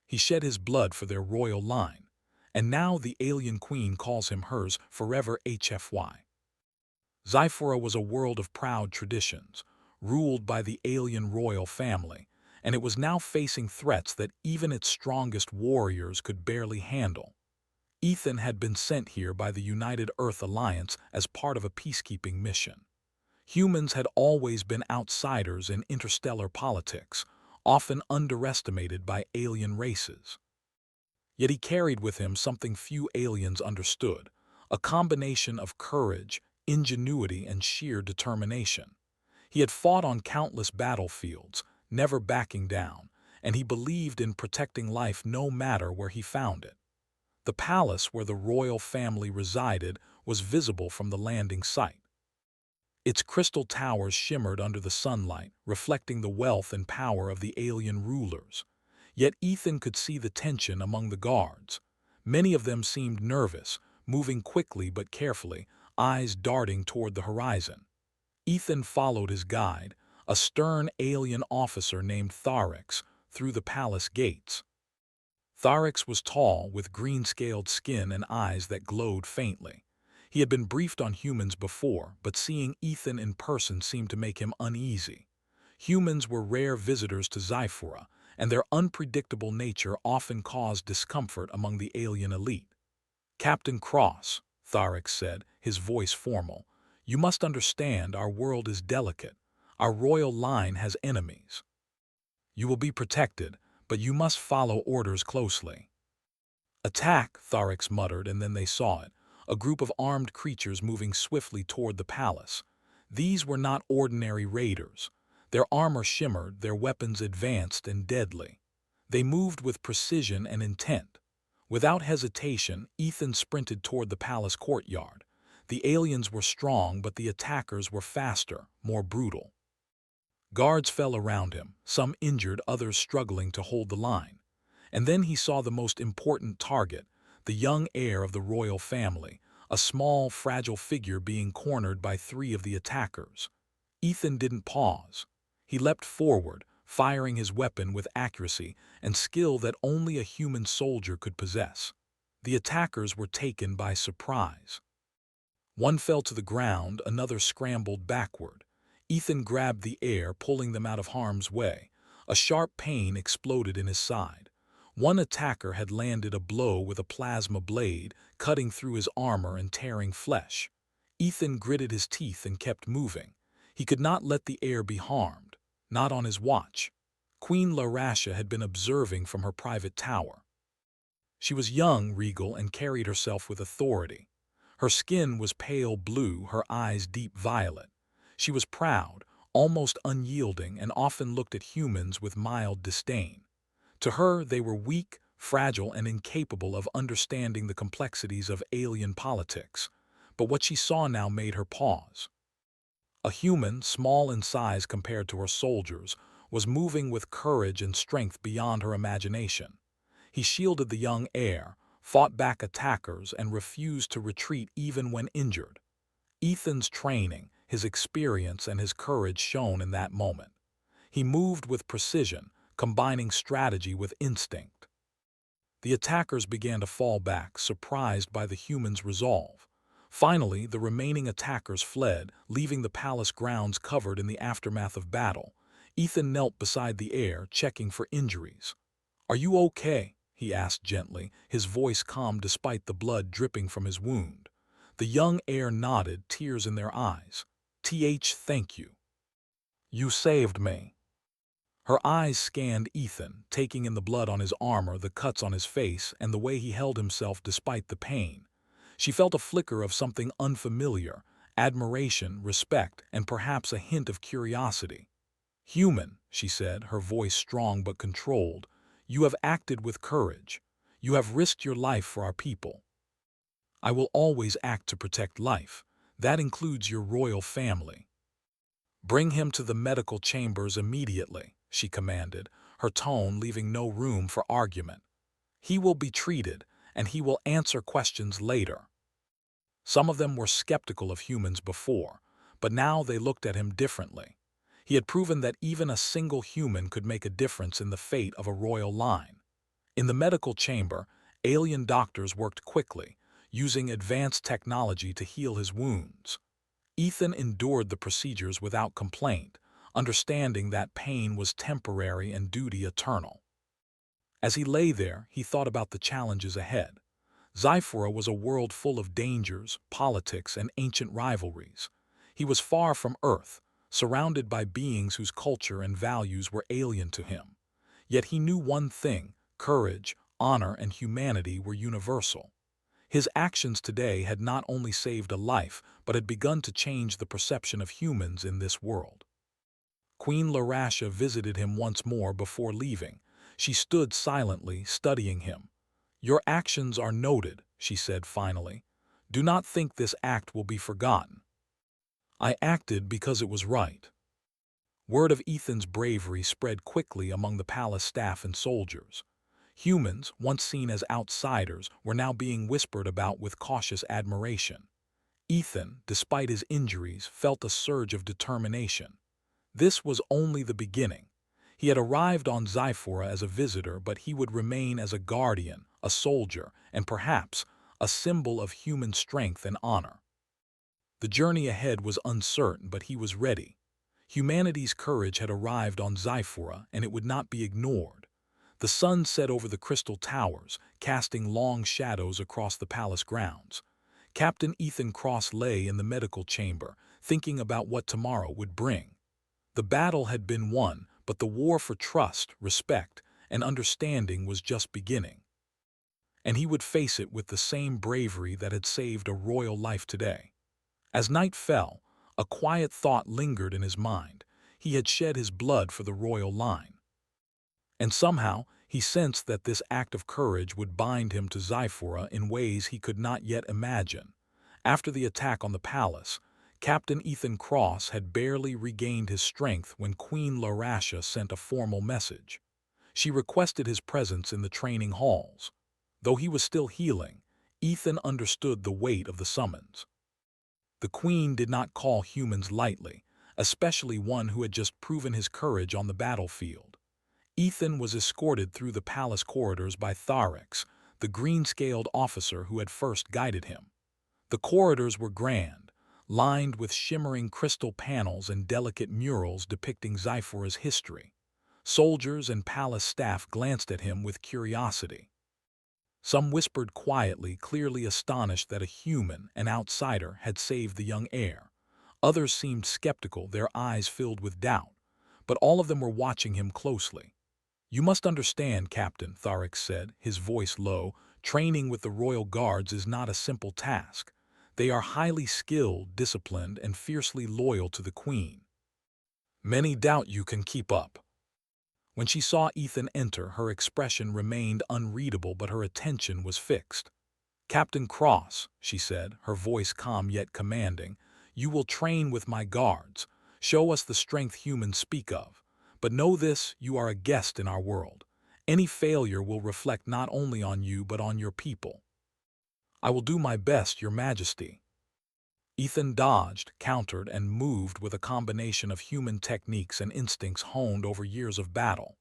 He shed his blood for their royal line, and now the alien queen calls him hers forever. HFY. Zyphora was a world of proud traditions, ruled by the alien royal family, and it was now facing threats that even its strongest warriors could barely handle. Ethan had been sent here by the United Earth Alliance as part of a peacekeeping mission. Humans had always been outsiders in interstellar politics, often underestimated by alien races. Yet he carried with him something few aliens understood, a combination of courage, ingenuity, and sheer determination. He had fought on countless battlefields, never backing down, and he believed in protecting life no matter where he found it. The palace where the royal family resided was visible from the landing site. Its crystal towers shimmered under the sunlight, reflecting the wealth and power of the alien rulers. Yet Ethan could see the tension among the guards. Many of them seemed nervous, moving quickly but carefully, eyes darting toward the horizon. Ethan followed his guide, a stern alien officer named Tharix, through the palace gates. Tharix was tall, with green-scaled skin and eyes that glowed faintly. He had been briefed on humans before, but seeing Ethan in person seemed to make him uneasy. Humans were rare visitors to Zyphora, and their unpredictable nature often caused discomfort among the alien elite. "Captain Cross," Tharix said, his voice formal, "you must understand our world is delicate. Our royal line has enemies. You will be protected, but you must follow orders closely." "Attack," Tharix muttered, and then they saw it, a group of armed creatures moving swiftly toward the palace. These were not ordinary raiders. Their armor shimmered, their weapons advanced and deadly. They moved with precision and intent. Without hesitation, Ethan sprinted toward the palace courtyard. The aliens were strong, but the attackers were faster, more brutal. Guards fell around him, some injured, others struggling to hold the line. And then he saw the most important target, the young heir of the royal family, a small, fragile figure being cornered by three of the attackers. Ethan didn't pause. He leapt forward, firing his weapon with accuracy and skill that only a human soldier could possess. The attackers were taken by surprise. One fell to the ground, another scrambled backward. Ethan grabbed the air, pulling them out of harm's way. A sharp pain exploded in his side. One attacker had landed a blow with a plasma blade, cutting through his armor and tearing flesh. Ethan gritted his teeth and kept moving. He could not let the heir be harmed, not on his watch. Queen Larasha had been observing from her private tower. She was young, regal, and carried herself with authority. Her skin was pale blue, her eyes deep violet. She was proud, almost unyielding, and often looked at humans with mild disdain. To her, they were weak, fragile, and incapable of understanding the complexities of alien politics. But what she saw now made her pause. A human, small in size compared to her soldiers, was moving with courage and strength beyond her imagination. He shielded the young heir, fought back attackers, and refused to retreat even when injured. Ethan's training, his experience, and his courage shone in that moment. He moved with precision, combining strategy with instinct. The attackers began to fall back, surprised by the human's resolve. Finally, the remaining attackers fled, leaving the palace grounds covered in the aftermath of battle. Ethan knelt beside the heir, checking for injuries. "Are you okay?" he asked gently, his voice calm despite the blood dripping from his wound. The young heir nodded, tears in their eyes. Thank you. You saved me." Her eyes scanned Ethan, taking in the blood on his armor, the cuts on his face, and the way he held himself despite the pain. She felt a flicker of something unfamiliar, admiration, respect, and perhaps a hint of curiosity. "Human," she said, her voice strong but controlled, "you have acted with courage. You have risked your life for our people. I will always act to protect life. That includes your royal family. Bring him to the medical chambers immediately," she commanded, her tone leaving no room for argument. "He will be treated, and he will answer questions later." Some of them were skeptical of humans before, but now they looked at him differently. He had proven that even a single human could make a difference in the fate of a royal line. In the medical chamber, alien doctors worked quickly, using advanced technology to heal his wounds. Ethan endured the procedures without complaint, understanding that pain was temporary and duty eternal. As he lay there, he thought about the challenges ahead. Zyphora was a world full of dangers, politics, and ancient rivalries. He was far from Earth, surrounded by beings whose culture and values were alien to him. Yet he knew one thing: courage, honor, and humanity were universal. His actions today had not only saved a life, but had begun to change the perception of humans in this world. Queen Larasha visited him once more before leaving. She stood silently, studying him. "Your actions are noted," she said finally. "Do not think this act will be forgotten." "I acted because it was right." Word of Ethan's bravery spread quickly among the palace staff and soldiers. Humans, once seen as outsiders, were now being whispered about with cautious admiration. Ethan, despite his injuries, felt a surge of determination. This was only the beginning. He had arrived on Zyphora as a visitor, but he would remain as a guardian, a soldier, and perhaps a symbol of human strength and honor. The journey ahead was uncertain, but he was ready. Humanity's courage had arrived on Zyphora, and it would not be ignored. The sun set over the crystal towers, casting long shadows across the palace grounds. Captain Ethan Cross lay in the medical chamber, thinking about what tomorrow would bring. The battle had been won, but the war for trust, respect, and understanding was just beginning. And he would face it with the same bravery that had saved a royal life today. As night fell, a quiet thought lingered in his mind. He had shed his blood for the royal line. And somehow, he sensed that this act of courage would bind him to Zyphora in ways he could not yet imagine. After the attack on the palace, Captain Ethan Cross had barely regained his strength when Queen Larasha sent a formal message. She requested his presence in the training halls. Though he was still healing, Ethan understood the weight of the summons. The Queen did not call humans lightly, especially one who had just proven his courage on the battlefield. Ethan was escorted through the palace corridors by Orcs, the green-scaled officer who had first guided him. The corridors were grand, lined with shimmering crystal panels and delicate murals depicting Zyphora's history. Soldiers and palace staff glanced at him with curiosity. Some whispered quietly, clearly astonished that a human, an outsider, had saved the young heir. Others seemed skeptical, their eyes filled with doubt. But all of them were watching him closely. "You must understand, Captain," Tharic said, his voice low. "Training with the royal guards is not a simple task. They are highly skilled, disciplined, and fiercely loyal to the Queen. Many doubt you can keep up." When she saw Ethan enter, her expression remained unreadable, but her attention was fixed. "Captain Cross," she said, her voice calm yet commanding, "you will train with my guards. Show us the strength humans speak of. But know this, you are a guest in our world. Any failure will reflect not only on you but on your people." "I will do my best, Your Majesty." Ethan dodged, countered, and moved with a combination of human techniques and instincts honed over years of battle.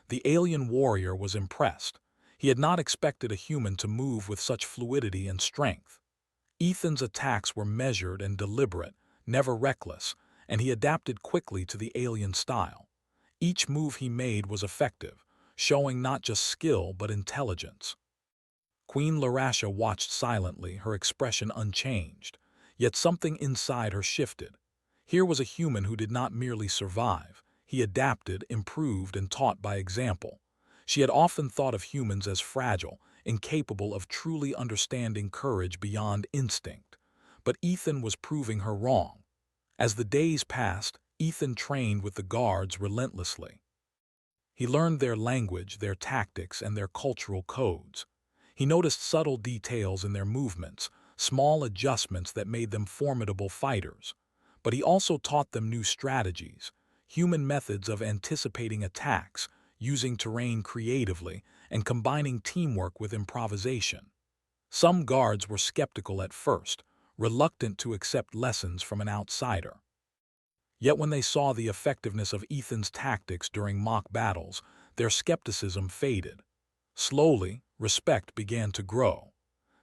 The alien warrior was impressed. He had not expected a human to move with such fluidity and strength. Ethan's attacks were measured and deliberate, never reckless, and he adapted quickly to the alien style. Each move he made was effective, showing not just skill but intelligence. Queen Larasha watched silently, her expression unchanged. Yet something inside her shifted. Here was a human who did not merely survive. He adapted, improved, and taught by example. She had often thought of humans as fragile, incapable of truly understanding courage beyond instinct. But Ethan was proving her wrong. As the days passed, Ethan trained with the guards relentlessly. He learned their language, their tactics, and their cultural codes. He noticed subtle details in their movements, small adjustments that made them formidable fighters. But he also taught them new strategies, human methods of anticipating attacks, using terrain creatively, and combining teamwork with improvisation. Some guards were skeptical at first, reluctant to accept lessons from an outsider. Yet when they saw the effectiveness of Ethan's tactics during mock battles, their skepticism faded. Slowly, respect began to grow.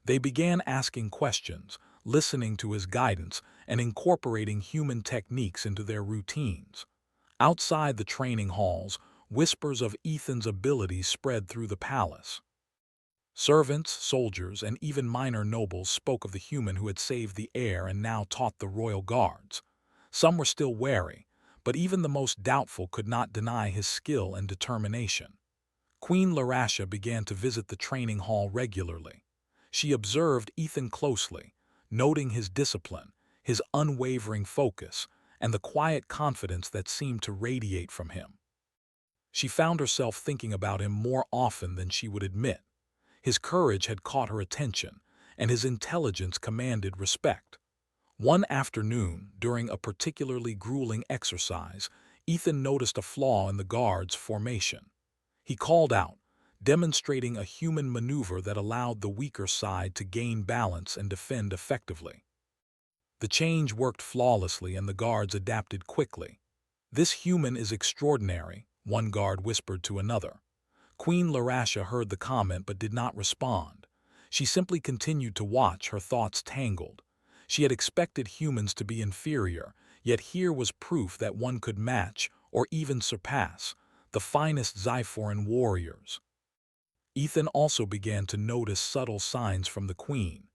They began asking questions, listening to his guidance, and incorporating human techniques into their routines. Outside the training halls, whispers of Ethan's abilities spread through the palace. Servants, soldiers, and even minor nobles spoke of the human who had saved the heir and now taught the royal guards. Some were still wary, but even the most doubtful could not deny his skill and determination. Queen Larasha began to visit the training hall regularly. She observed Ethan closely, noting his discipline, his unwavering focus, and the quiet confidence that seemed to radiate from him. She found herself thinking about him more often than she would admit. His courage had caught her attention, and his intelligence commanded respect. One afternoon, during a particularly grueling exercise, Ethan noticed a flaw in the guard's formation. He called out, demonstrating a human maneuver that allowed the weaker side to gain balance and defend effectively. The change worked flawlessly and the guards adapted quickly. "This human is extraordinary," one guard whispered to another. Queen Larasha heard the comment but did not respond. She simply continued to watch, her thoughts tangled. She had expected humans to be inferior, yet here was proof that one could match, or even surpass, the finest Xyphoran warriors. Ethan also began to notice subtle signs from the queen.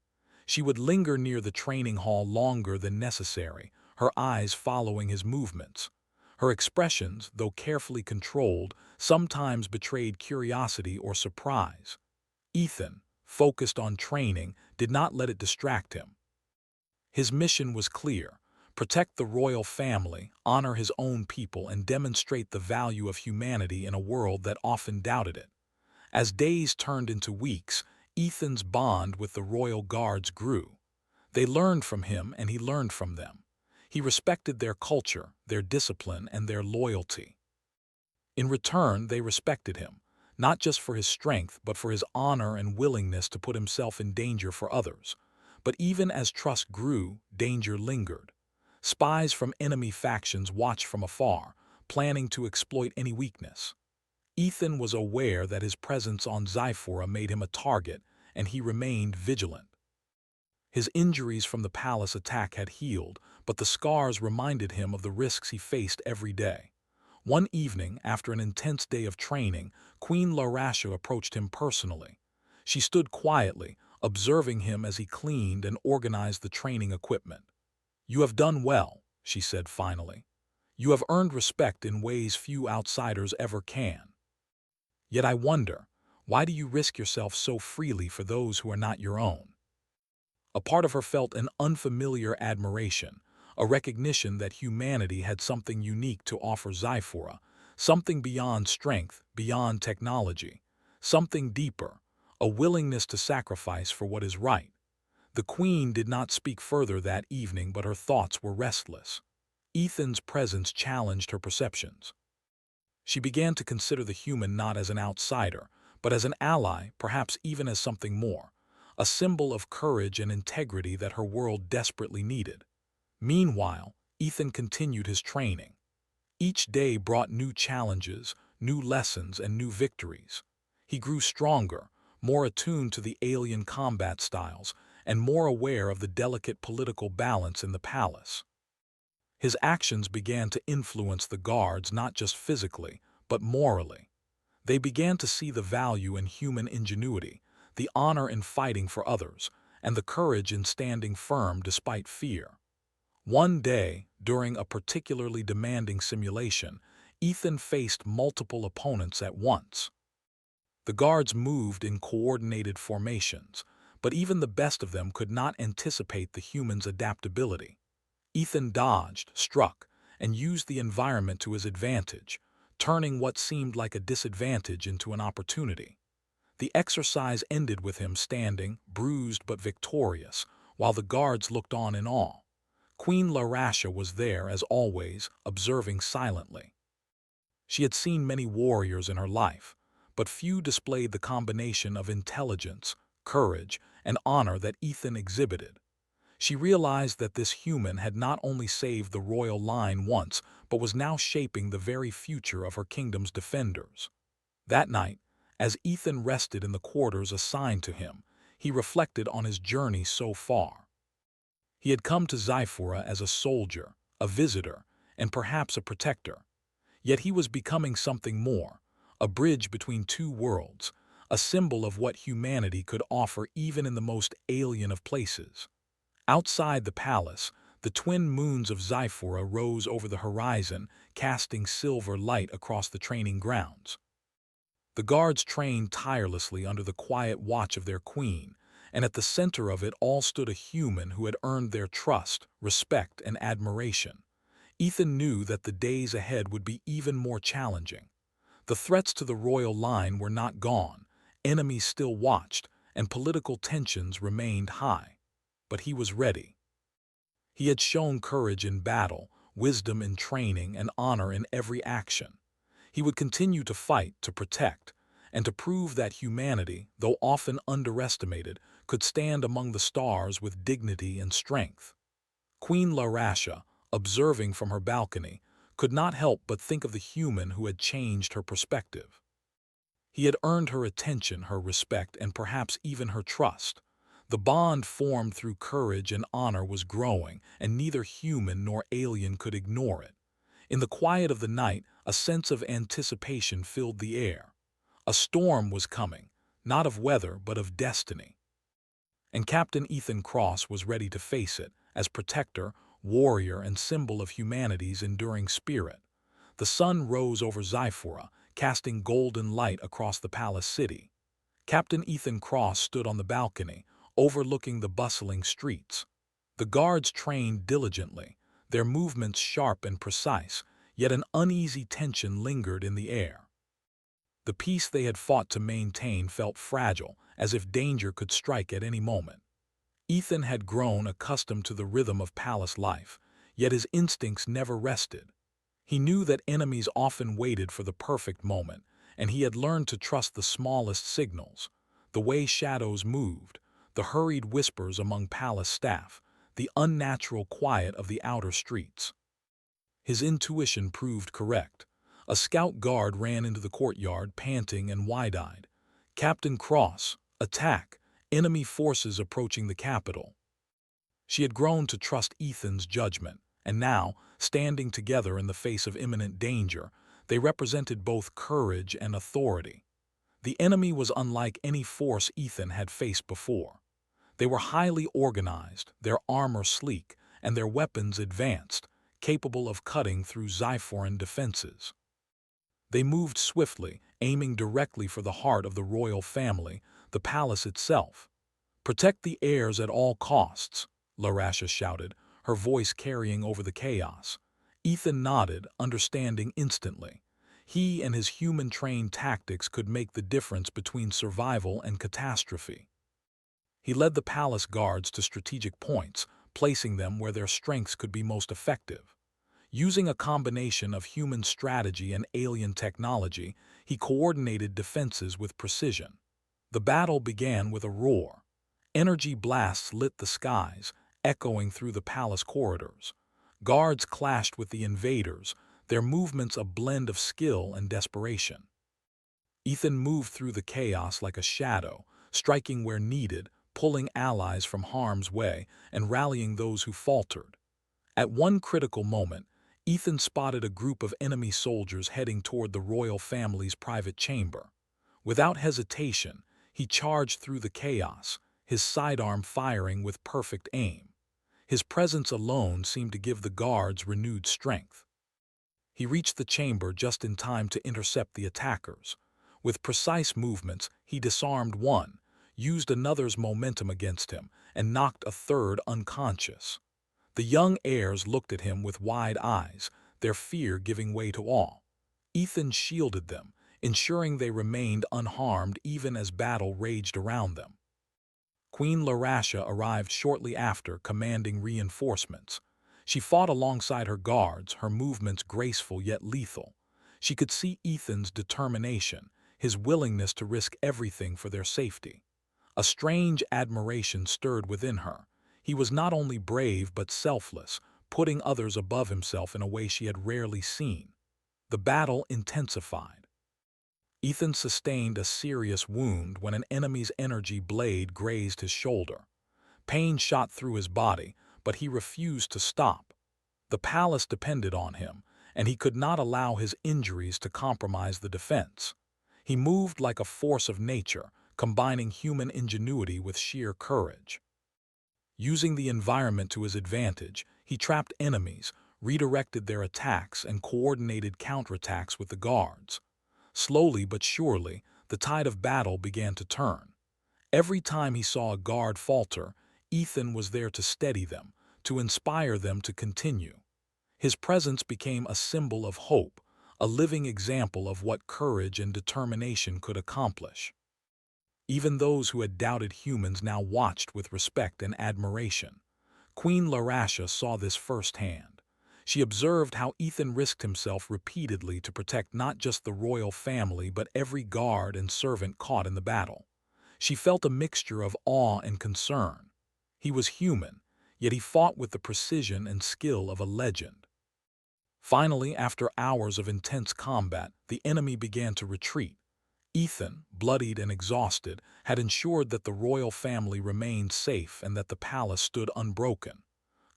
She would linger near the training hall longer than necessary, her eyes following his movements. Her expressions, though carefully controlled, sometimes betrayed curiosity or surprise. Ethan, focused on training, did not let it distract him. His mission was clear: protect the royal family, honor his own people, and demonstrate the value of humanity in a world that often doubted it. As days turned into weeks, Ethan's bond with the royal guards grew. They learned from him and he learned from them. He respected their culture, their discipline, and their loyalty. In return, they respected him, not just for his strength, but for his honor and willingness to put himself in danger for others. But even as trust grew, danger lingered. Spies from enemy factions watched from afar, planning to exploit any weakness. Ethan was aware that his presence on Xyphora made him a target, and he remained vigilant. His injuries from the palace attack had healed, but the scars reminded him of the risks he faced every day. One evening, after an intense day of training, Queen Larasha approached him personally. She stood quietly, observing him as he cleaned and organized the training equipment. "You have done well," she said finally. "You have earned respect in ways few outsiders ever can. Yet I wonder, why do you risk yourself so freely for those who are not your own?" A part of her felt an unfamiliar admiration, a recognition that humanity had something unique to offer Xyphora, something beyond strength, beyond technology, something deeper, a willingness to sacrifice for what is right. The queen did not speak further that evening, but her thoughts were restless. Ethan's presence challenged her perceptions. She began to consider the human not as an outsider, but as an ally, perhaps even as something more, a symbol of courage and integrity that her world desperately needed. Meanwhile, Ethan continued his training. Each day brought new challenges, new lessons, and new victories. He grew stronger, more attuned to the alien combat styles, and more aware of the delicate political balance in the palace. His actions began to influence the guards not just physically, but morally. They began to see the value in human ingenuity, the honor in fighting for others, and the courage in standing firm despite fear. One day, during a particularly demanding simulation, Ethan faced multiple opponents at once. The guards moved in coordinated formations, but even the best of them could not anticipate the human's adaptability. Ethan dodged, struck, and used the environment to his advantage, turning what seemed like a disadvantage into an opportunity. The exercise ended with him standing, bruised but victorious, while the guards looked on in awe. Queen Larasha was there, as always, observing silently. She had seen many warriors in her life, but few displayed the combination of intelligence, courage, and honor that Ethan exhibited. She realized that this human had not only saved the royal line once, but was now shaping the very future of her kingdom's defenders. That night, As Ethan rested in the quarters assigned to him, he reflected on his journey so far. He had come to Zyphora as a soldier, a visitor, and perhaps a protector. Yet he was becoming something more, a bridge between two worlds, a symbol of what humanity could offer even in the most alien of places. Outside the palace, the twin moons of Zyphora rose over the horizon, casting silver light across the training grounds. The guards trained tirelessly under the quiet watch of their queen, and at the center of it all stood a human who had earned their trust, respect, and admiration. Ethan knew that the days ahead would be even more challenging. The threats to the royal line were not gone, enemies still watched, and political tensions remained high. But he was ready. He had shown courage in battle, wisdom in training, and honor in every action. He would continue to fight, to protect, and to prove that humanity, though often underestimated, could stand among the stars with dignity and strength. Queen Larasha, observing from her balcony, could not help but think of the human who had changed her perspective. He had earned her attention, her respect, and perhaps even her trust. The bond formed through courage and honor was growing, and neither human nor alien could ignore it. In the quiet of the night, a sense of anticipation filled the air. A storm was coming, not of weather but of destiny. And Captain Ethan Cross was ready to face it, as protector, warrior, and symbol of humanity's enduring spirit. The sun rose over Zyphora, casting golden light across the palace city. Captain Ethan Cross stood on the balcony, overlooking the bustling streets. The guards trained diligently, their movements sharp and precise, yet an uneasy tension lingered in the air. The peace they had fought to maintain felt fragile, as if danger could strike at any moment. Ethan had grown accustomed to the rhythm of palace life, yet his instincts never rested. He knew that enemies often waited for the perfect moment, and he had learned to trust the smallest signals, the way shadows moved, the hurried whispers among palace staff, the unnatural quiet of the outer streets. His intuition proved correct. A scout guard ran into the courtyard, panting and wide-eyed. "Captain Cross, attack! Enemy forces approaching the capital." She had grown to trust Ethan's judgment, and now, standing together in the face of imminent danger, they represented both courage and authority. The enemy was unlike any force Ethan had faced before. They were highly organized, their armor sleek, and their weapons advanced, capable of cutting through Zyphoran defenses. They moved swiftly, aiming directly for the heart of the royal family, the palace itself. "Protect the heirs at all costs," Larasha shouted, her voice carrying over the chaos. Ethan nodded, understanding instantly. He and his human-trained tactics could make the difference between survival and catastrophe. He led the palace guards to strategic points, placing them where their strengths could be most effective. Using a combination of human strategy and alien technology, he coordinated defenses with precision. The battle began with a roar. Energy blasts lit the skies, echoing through the palace corridors. Guards clashed with the invaders, their movements a blend of skill and desperation. Ethan moved through the chaos like a shadow, striking where needed, pulling allies from harm's way, and rallying those who faltered. At one critical moment, Ethan spotted a group of enemy soldiers heading toward the royal family's private chamber. Without hesitation, he charged through the chaos, his sidearm firing with perfect aim. His presence alone seemed to give the guards renewed strength. He reached the chamber just in time to intercept the attackers. With precise movements, he disarmed one, used another's momentum against him, and knocked a third unconscious. The young heirs looked at him with wide eyes, their fear giving way to awe. Ethan shielded them, ensuring they remained unharmed even as battle raged around them. Queen Larasha arrived shortly after, commanding reinforcements. She fought alongside her guards, her movements graceful yet lethal. She could see Ethan's determination, his willingness to risk everything for their safety. A strange admiration stirred within her. He was not only brave but selfless, putting others above himself in a way she had rarely seen. The battle intensified. Ethan sustained a serious wound when an enemy's energy blade grazed his shoulder. Pain shot through his body, but he refused to stop. The palace depended on him, and he could not allow his injuries to compromise the defense. He moved like a force of nature, combining human ingenuity with sheer courage. Using the environment to his advantage, he trapped enemies, redirected their attacks, and coordinated counterattacks with the guards. Slowly but surely, the tide of battle began to turn. Every time he saw a guard falter, Ethan was there to steady them, to inspire them to continue. His presence became a symbol of hope, a living example of what courage and determination could accomplish. Even those who had doubted humans now watched with respect and admiration. Queen Larasha saw this firsthand. She observed how Ethan risked himself repeatedly to protect not just the royal family but every guard and servant caught in the battle. She felt a mixture of awe and concern. He was human, yet he fought with the precision and skill of a legend. Finally, after hours of intense combat, the enemy began to retreat. Ethan, bloodied and exhausted, had ensured that the royal family remained safe and that the palace stood unbroken.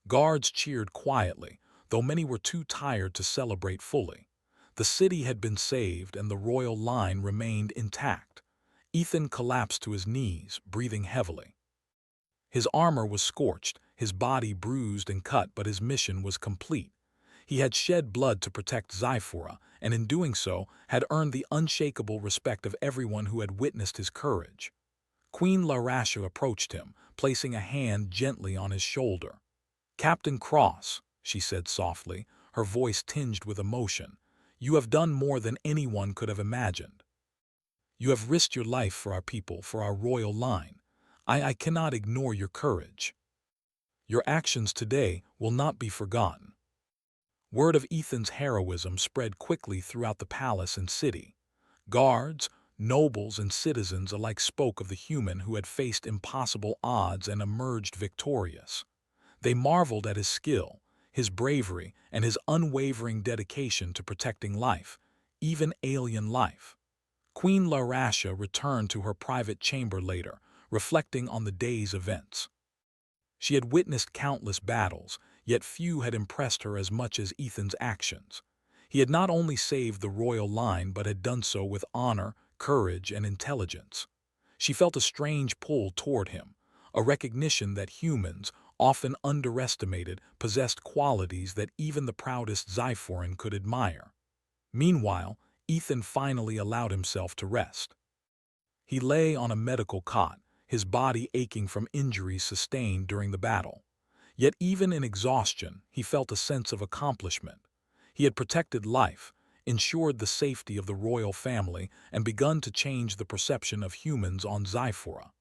Guards cheered quietly, though many were too tired to celebrate fully. The city had been saved and the royal line remained intact. Ethan collapsed to his knees, breathing heavily. His armor was scorched, his body bruised and cut, but his mission was complete. He had shed blood to protect Zyphora, and in doing so, had earned the unshakable respect of everyone who had witnessed his courage. Queen Larasha approached him, placing a hand gently on his shoulder. "Captain Cross," she said softly, her voice tinged with emotion, "you have done more than anyone could have imagined. You have risked your life for our people, for our royal line. I cannot ignore your courage. Your actions today will not be forgotten." Word of Ethan's heroism spread quickly throughout the palace and city. Guards, nobles, and citizens alike spoke of the human who had faced impossible odds and emerged victorious. They marveled at his skill, his bravery, and his unwavering dedication to protecting life, even alien life. Queen Larasha returned to her private chamber later, reflecting on the day's events. She had witnessed countless battles, yet few had impressed her as much as Ethan's actions. He had not only saved the royal line but had done so with honor, courage, and intelligence. She felt a strange pull toward him, a recognition that humans, often underestimated, possessed qualities that even the proudest Zyphoran could admire. Meanwhile, Ethan finally allowed himself to rest. He lay on a medical cot, his body aching from injuries sustained during the battle. Yet even in exhaustion, he felt a sense of accomplishment. He had protected life, ensured the safety of the royal family, and begun to change the perception of humans on Zyphora.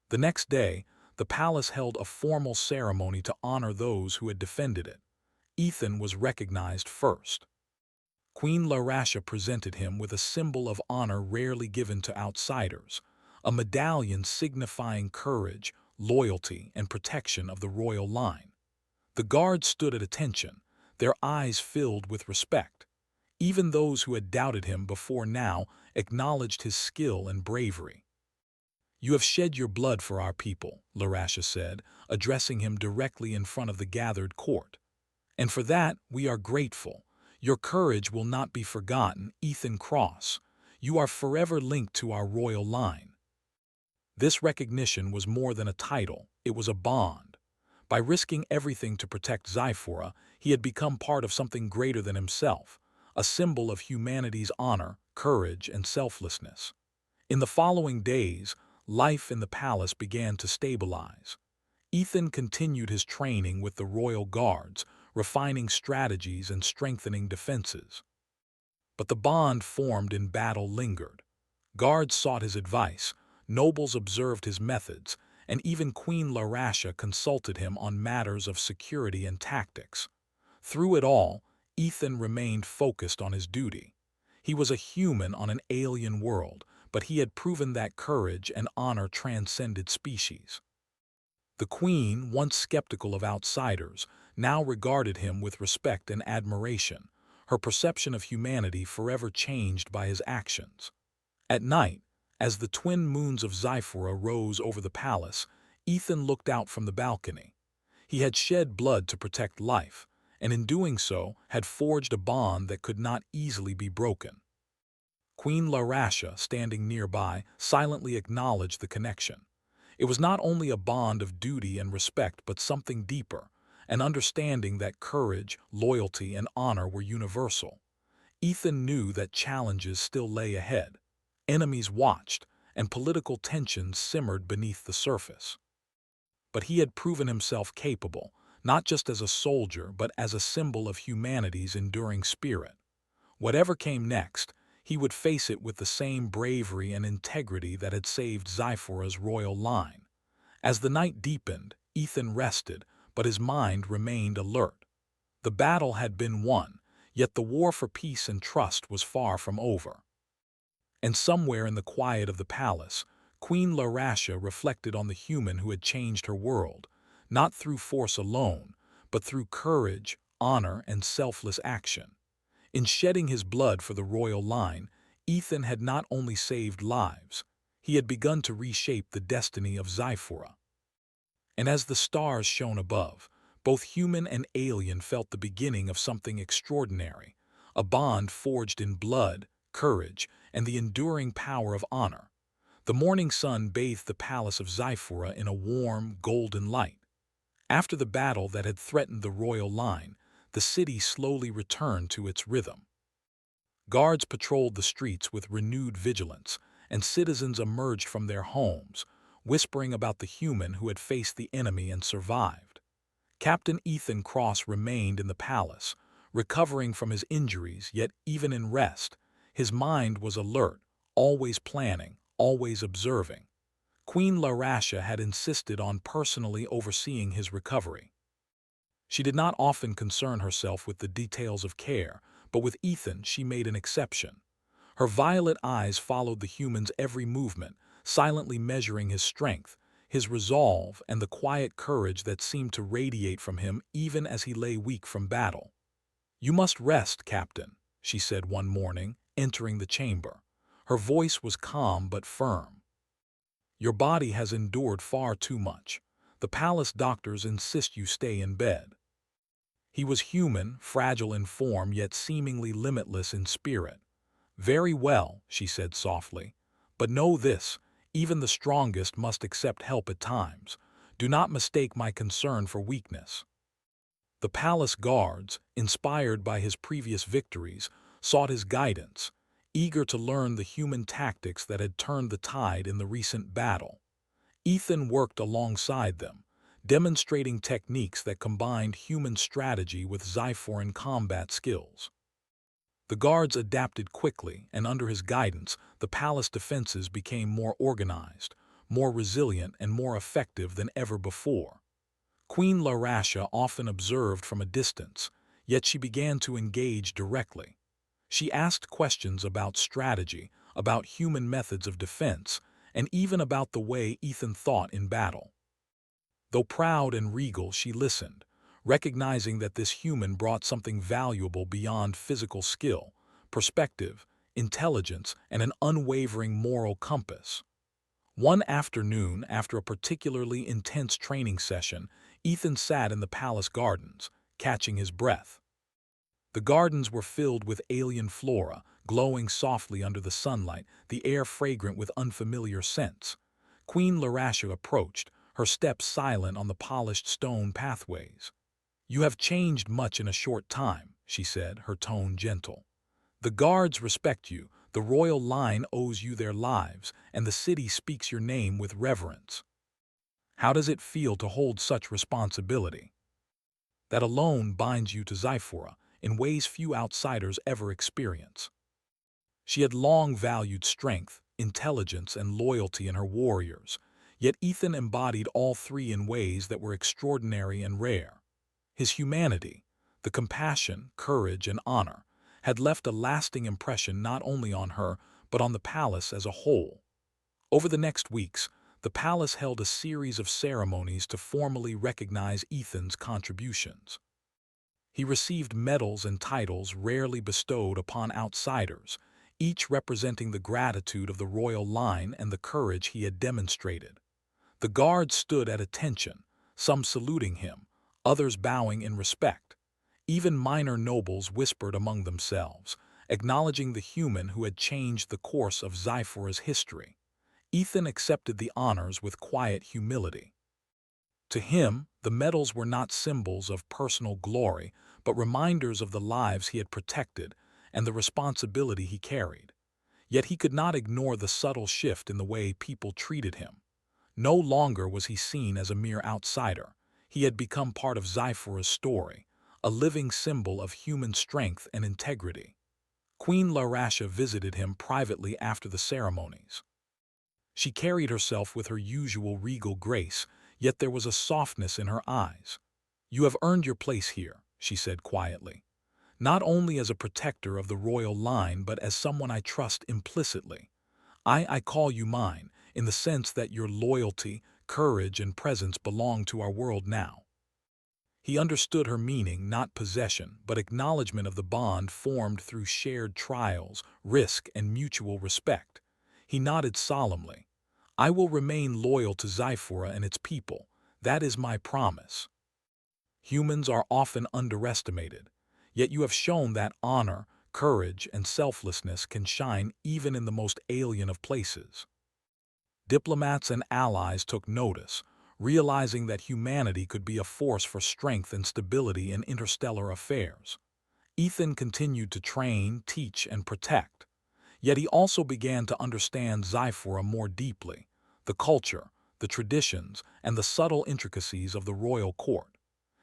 The next day, the palace held a formal ceremony to honor those who had defended it. Ethan was recognized first. Queen Larasha presented him with a symbol of honor rarely given to outsiders, a medallion signifying courage, loyalty, and protection of the royal line. The guards stood at attention, their eyes filled with respect. Even those who had doubted him before now acknowledged his skill and bravery. "You have shed your blood for our people," Larasha said, addressing him directly in front of the gathered court. "And for that, we are grateful. Your courage will not be forgotten, Ethan Cross. You are forever linked to our royal line." This recognition was more than a title, it was a bond. By risking everything to protect Zyphora, he had become part of something greater than himself, a symbol of humanity's honor, courage, and selflessness. In the following days, life in the palace began to stabilize. Ethan continued his training with the royal guards, refining strategies and strengthening defenses. But the bond formed in battle lingered. Guards sought his advice, nobles observed his methods, and even Queen Larasha consulted him on matters of security and tactics. Through it all, Ethan remained focused on his duty. He was a human on an alien world, but he had proven that courage and honor transcended species. The queen, once skeptical of outsiders, now regarded him with respect and admiration, her perception of humanity forever changed by his actions. At night, as the twin moons of Zyphora rose over the palace, Ethan looked out from the balcony. He had shed blood to protect life, and in doing so had forged a bond that could not easily be broken. Queen Larasha, standing nearby, silently acknowledged the connection. It was not only a bond of duty and respect, but something deeper, an understanding that courage, loyalty, and honor were universal. Ethan knew that challenges still lay ahead. Enemies watched, and political tensions simmered beneath the surface. But he had proven himself capable, not just as a soldier, but as a symbol of humanity's enduring spirit. Whatever came next, he would face it with the same bravery and integrity that had saved Zyphora's royal line. As the night deepened, Ethan rested, but his mind remained alert. The battle had been won, yet the war for peace and trust was far from over. And somewhere in the quiet of the palace, Queen Larasha reflected on the human who had changed her world, not through force alone, but through courage, honor, and selfless action. In shedding his blood for the royal line, Ethan had not only saved lives, he had begun to reshape the destiny of Zyphora. And as the stars shone above, both human and alien felt the beginning of something extraordinary, a bond forged in blood, courage, and the enduring power of honor. The morning sun bathed the palace of Zyphora in a warm, golden light. After the battle that had threatened the royal line, the city slowly returned to its rhythm. Guards patrolled the streets with renewed vigilance, and citizens emerged from their homes, whispering about the human who had faced the enemy and survived. Captain Ethan Cross remained in the palace, recovering from his injuries, yet even in rest, his mind was alert, always planning, always observing. Queen Larasha had insisted on personally overseeing his recovery. She did not often concern herself with the details of care, but with Ethan she made an exception. Her violet eyes followed the human's every movement, silently measuring his strength, his resolve, and the quiet courage that seemed to radiate from him even as he lay weak from battle. "You must rest, Captain," she said one morning, entering the chamber. Her voice was calm but firm. "Your body has endured far too much. The palace doctors insist you stay in bed." He was human, fragile in form, yet seemingly limitless in spirit. "Very well," she said softly. "But know this, even the strongest must accept help at times. Do not mistake my concern for weakness." The palace guards, inspired by his previous victories, sought his guidance, eager to learn the human tactics that had turned the tide in the recent battle. Ethan worked alongside them, demonstrating techniques that combined human strategy with Zyphoran combat skills. The guards adapted quickly, and under his guidance, the palace defenses became more organized, more resilient, and more effective than ever before. Queen Larasha often observed from a distance, yet she began to engage directly. She asked questions about strategy, about human methods of defense, and even about the way Ethan thought in battle. Though proud and regal, she listened, recognizing that this human brought something valuable beyond physical skill, perspective, intelligence, and an unwavering moral compass. One afternoon, after a particularly intense training session, Ethan sat in the palace gardens, catching his breath. The gardens were filled with alien flora, glowing softly under the sunlight, the air fragrant with unfamiliar scents. Queen Larasha approached, her steps silent on the polished stone pathways. "You have changed much in a short time," she said, her tone gentle. "The guards respect you, the royal line owes you their lives, and the city speaks your name with reverence. How does it feel to hold such responsibility? That alone binds you to Zyphora in ways few outsiders ever experience." She had long valued strength, intelligence, and loyalty in her warriors, yet Ethan embodied all three in ways that were extraordinary and rare. His humanity, the compassion, courage, and honor, had left a lasting impression not only on her, but on the palace as a whole. Over the next weeks, the palace held a series of ceremonies to formally recognize Ethan's contributions. He received medals and titles rarely bestowed upon outsiders, each representing the gratitude of the royal line and the courage he had demonstrated. The guards stood at attention, some saluting him, others bowing in respect. Even minor nobles whispered among themselves, acknowledging the human who had changed the course of Zyphora's history. Ethan accepted the honors with quiet humility. To him, the medals were not symbols of personal glory, but reminders of the lives he had protected and the responsibility he carried. Yet he could not ignore the subtle shift in the way people treated him. No longer was he seen as a mere outsider. He had become part of Zyphora's story, a living symbol of human strength and integrity. Queen Larasha visited him privately after the ceremonies. She carried herself with her usual regal grace, yet there was a softness in her eyes. "You have earned your place here," she said quietly, "not only as a protector of the royal line but as someone I trust implicitly. I call you mine, in the sense that your loyalty, courage, and presence belong to our world now." He understood her meaning, not possession, but acknowledgement of the bond formed through shared trials, risk, and mutual respect. He nodded solemnly. "I will remain loyal to Zyphora and its people. That is my promise." Humans are often underestimated, yet you have shown that honor, courage, and selflessness can shine even in the most alien of places. Diplomats and allies took notice, realizing that humanity could be a force for strength and stability in interstellar affairs. Ethan continued to train, teach, and protect. Yet he also began to understand Zyphora more deeply, the culture, the traditions, and the subtle intricacies of the royal court.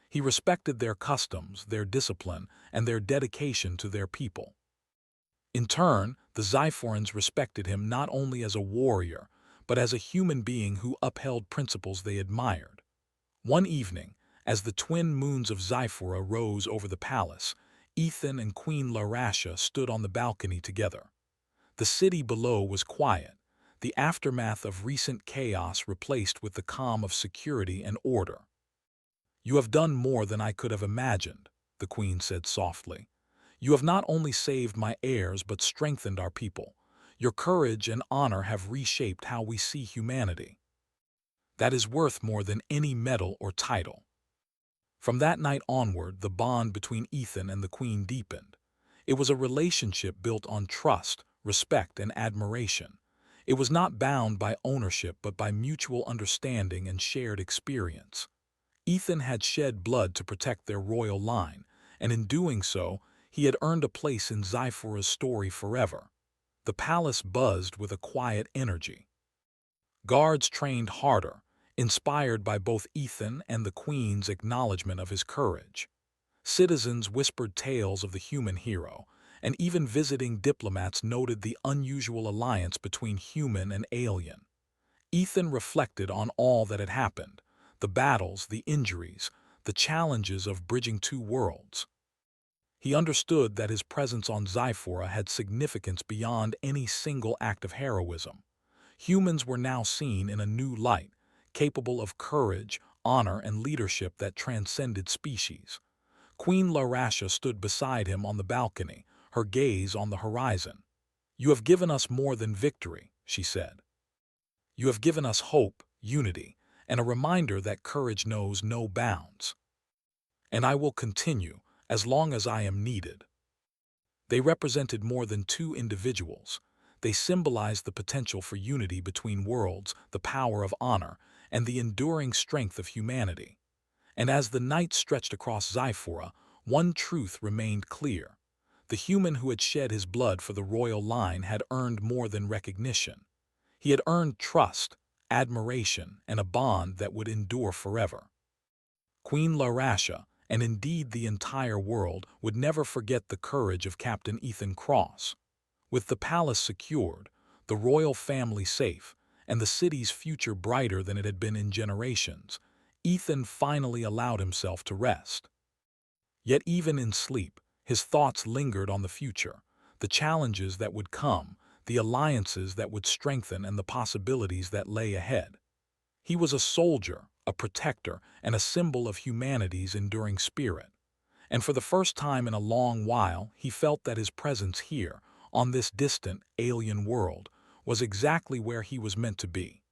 He respected their customs, their discipline, and their dedication to their people. In turn, the Zyphorans respected him not only as a warrior, but as a human being who upheld principles they admired. One evening, as the twin moons of Zyphora rose over the palace, Ethan and Queen Larasha stood on the balcony together. The city below was quiet, the aftermath of recent chaos replaced with the calm of security and order. "You have done more than I could have imagined," the queen said softly. "You have not only saved my heirs but strengthened our people. Your courage and honor have reshaped how we see humanity. That is worth more than any medal or title." From that night onward, the bond between Ethan and the queen deepened. It was a relationship built on trust, respect, and admiration. It was not bound by ownership but by mutual understanding and shared experience. Ethan had shed blood to protect their royal line, and in doing so, he had earned a place in Zyphora's story forever. The palace buzzed with a quiet energy. Guards trained harder, inspired by both Ethan and the queen's acknowledgement of his courage. Citizens whispered tales of the human hero, and even visiting diplomats noted the unusual alliance between human and alien. Ethan reflected on all that had happened, the battles, the injuries, the challenges of bridging two worlds. He understood that his presence on Zyphora had significance beyond any single act of heroism. Humans were now seen in a new light, capable of courage, honor, and leadership that transcended species. Queen Larasha stood beside him on the balcony, her gaze on the horizon. "You have given us more than victory," she said. "You have given us hope, unity, and a reminder that courage knows no bounds. And I will continue, as long as I am needed." They represented more than two individuals. They symbolized the potential for unity between worlds, the power of honor, and the enduring strength of humanity. And as the night stretched across Zyphora, one truth remained clear. The human who had shed his blood for the royal line had earned more than recognition. He had earned trust, admiration, and a bond that would endure forever. Queen Larasha, and indeed the entire world, would never forget the courage of Captain Ethan Cross. With the palace secured, the royal family safe, and the city's future brighter than it had been in generations, Ethan finally allowed himself to rest. Yet even in sleep, his thoughts lingered on the future, the challenges that would come, the alliances that would strengthen, and the possibilities that lay ahead. He was a soldier, a protector, and a symbol of humanity's enduring spirit. And for the first time in a long while, he felt that his presence here, on this distant alien world was exactly where he was meant to be.